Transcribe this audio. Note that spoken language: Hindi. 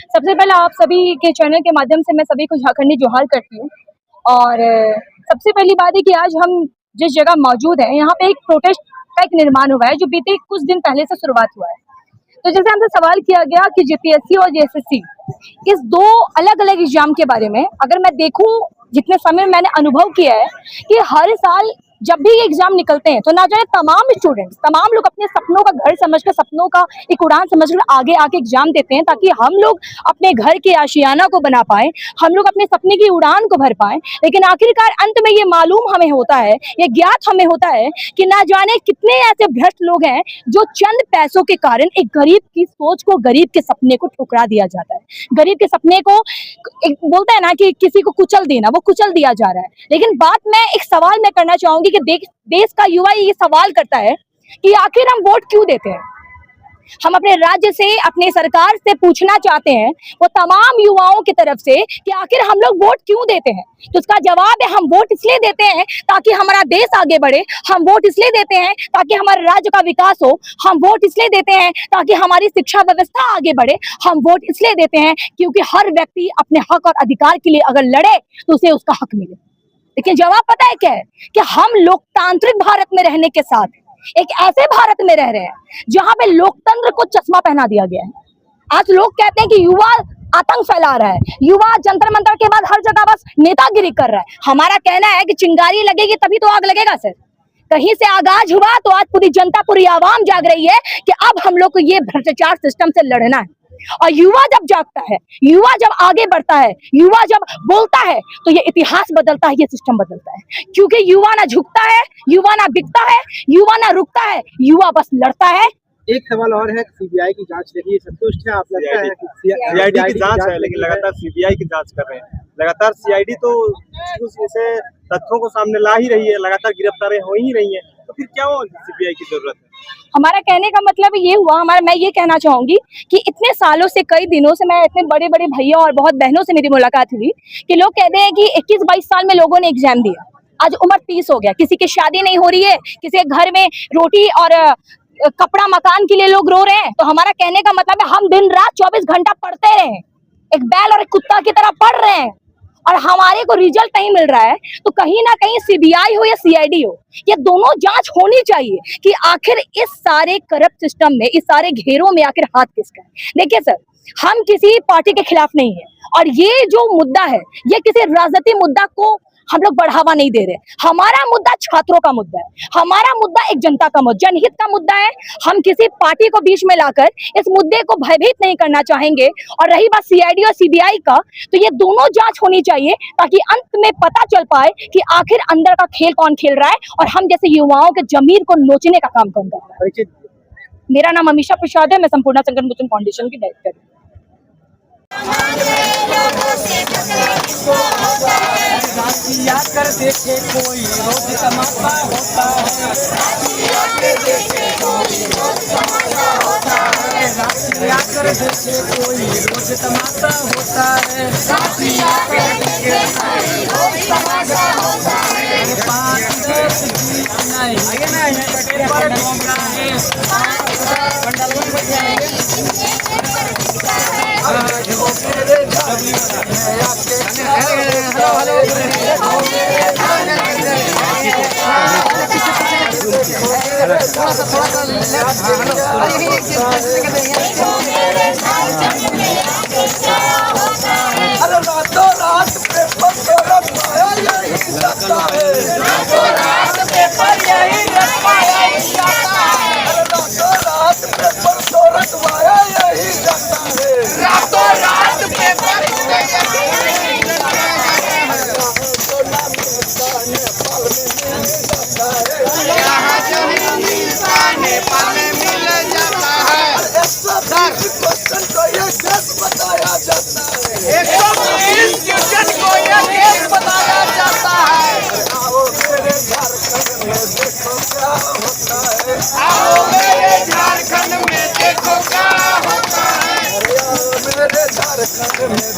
सबसे पहले आप सभी के चैनल के माध्यम से मैं सभी को झारखंडी जोहार करती हूँ। और सबसे पहली बात है कि आज हम जिस जगह मौजूद हैं, यहाँ पे एक प्रोटेस्ट का एक निर्माण हुआ है जो बीते कुछ दिन पहले से शुरुआत हुआ है। तो जैसे हमसे सवाल किया गया कि जेपीएससी और जेएसएससी इस दो अलग अलग एग्जाम के बारे में, अगर मैं देखूं जितने समय मैंने अनुभव किया है कि हर साल जब भी ये एग्जाम निकलते हैं तो ना जाने तमाम स्टूडेंट्स, तमाम लोग अपने सपनों का घर समझकर, सपनों का एक उड़ान समझकर आगे आके एग्जाम देते हैं ताकि हम लोग अपने घर के आशियाना को बना पाए, हम लोग अपने सपने की उड़ान को भर पाए। लेकिन आखिरकार अंत में ये मालूम हमें होता है, ये ज्ञात हमें होता है कि ना जाने कितने ऐसे भ्रष्ट लोग हैं जो चंद पैसों के कारण एक गरीब की सोच को, गरीब के सपने को ठुकरा दिया जाता है। गरीब के सपने को एक बोलते हैं ना कि किसी को कुचल देना, वो कुचल दिया जा रहा है। लेकिन बात मैं एक सवाल मैं करना चाहूंगी कि देश का युवा ये सवाल करता है कि आखिर हम वोट क्यों देते हैं। हम अपने राज्य से, अपने सरकार से पूछना चाहते हैं, वो तमाम युवाओं की तरफ से, कि आखिर हम लोग वोट क्यों देते हैं। तो इसका जवाब है, हम वोट इसलिए देते हैं ताकि हमारा देश आगे बढ़े, हम वोट इसलिए देते हैं ताकि हमारे राज्य का विकास हो, हम वोट इसलिए देते हैं ताकि हमारी शिक्षा व्यवस्था आगे बढ़े, हम वोट इसलिए देते हैं क्योंकि हर व्यक्ति अपने हक और अधिकार के लिए अगर लड़े तो उसे उसका हक मिले। लेकिन जवाब पता है क्या है कि हम लोकतांत्रिक भारत में रहने के साथ एक ऐसे भारत में रह रहे हैं जहां पे लोकतंत्र को चश्मा पहना दिया गया है। आज लोग कहते हैं कि युवा आतंक फैला रहा है, युवा जंतर मंतर के बाद हर जगह बस नेतागिरी कर रहा है। हमारा कहना है कि चिंगारी लगेगी तभी तो आग लगेगा सर। कहीं से आगाज हुआ तो आज पूरी जनता, पूरी आवाम जाग रही है कि अब हम लोग को ये भ्रष्टाचार सिस्टम से लड़ना है। और युवा जब जागता है, युवा जब आगे बढ़ता है, युवा जब बोलता है तो ये इतिहास बदलता है, ये सिस्टम बदलता है। क्योंकि युवा ना झुकता है, युवा ना बिकता है, युवा ना रुकता है, युवा बस लड़ता है। एक सवाल और है, सीबीआई की जांच के लिए संतुष्ट है आप? लगता है कि सीआईडी की जांच है, लेकिन लगातार सीबीआई की जांच कर रहे हैं। लगातार सीआईडी तो कुछ ऐसे तथ्यों को सामने ला ही रही है, लगातार गिरफ्तारें हो ही रही हैं, तो फिर क्या सीबीआई की जरूरत है? हमारा कहने का मतलब ये हुआ, मैं ये कहना चाहूंगी कि इतने सालों से, कई दिनों से, मैं इतने बड़े बड़े भैया और बहुत बहनों से मेरी मुलाकात हुई कि लोग कहते हैं कि 21-22 साल में लोगों ने एग्जाम दिया, आज उम्र 30 हो गया, किसी की शादी नहीं हो रही है, किसी के घर में रोटी और कपड़ा मकान के लिए लोग रो रहे हैं। तो हमारा कहने का मतलब है, हम दिन रात 24 घंटा पढ़ते रहे, एक बैल और एक कुत्ता की तरह पढ़ रहे हैं और हमारे को रिजल्ट नहीं मिल रहा है। तो कहीं ना कहीं सीबीआई हो या सीआईडी हो, ये दोनों जांच होनी चाहिए कि आखिर इस सारे करप्ट सिस्टम में, इस सारे घेरों में आखिर हाथ किसका है। देखिए सर, हम किसी पार्टी के खिलाफ नहीं है और ये जो मुद्दा है, ये किसी राजनीतिक मुद्दा को हम लोग बढ़ावा नहीं दे रहे। हमारा मुद्दा छात्रों का मुद्दा है, हमारा मुद्दा एक जनता का मुद्दा, जनहित का मुद्दा है। हम किसी पार्टी को बीच में लाकर इस मुद्दे को भयभीत नहीं करना चाहेंगे। और रही बात सीआईडी और सीबीआई का, तो ये दोनों जांच होनी चाहिए ताकि अंत में पता चल पाए कि आखिर अंदर का खेल कौन खेल रहा है और हम जैसे युवाओं के जमीर को नोचने का काम कौन कर रहा है। मेरा नाम अमीषा प्रसाद है, मैं संपूर्ण संगठन मोचन फाउंडेशन की डायरेक्टर हूँ। याद कर देखे कोई रोज तमाशा होता है, याद कर देखे कोई रोज तमाशा होता है, याद कर देखे कोई रोज तमाशा होता है, याद कर देखे कोई रोज तमाशा होता है। 5 10 नहीं पर डूबना है, रातों रात पेपर तोड़त पाया यही जाता है, रातों रात पेपर यही रखवाया जाता है, रातों रात पेपर तोड़त पाया यही जाता है, रातों रात पेपर नेपाल में मिल जाता है, 120 क्वेश्चन को ये केस बताया जाता है, 120 क्वेश्चन को ये केस बताया जाता है। आओ मेरे झारखंड में देखो क्या होता है, आओ मेरे झारखंड में देखो क्या होता है, मेरे झारखंड में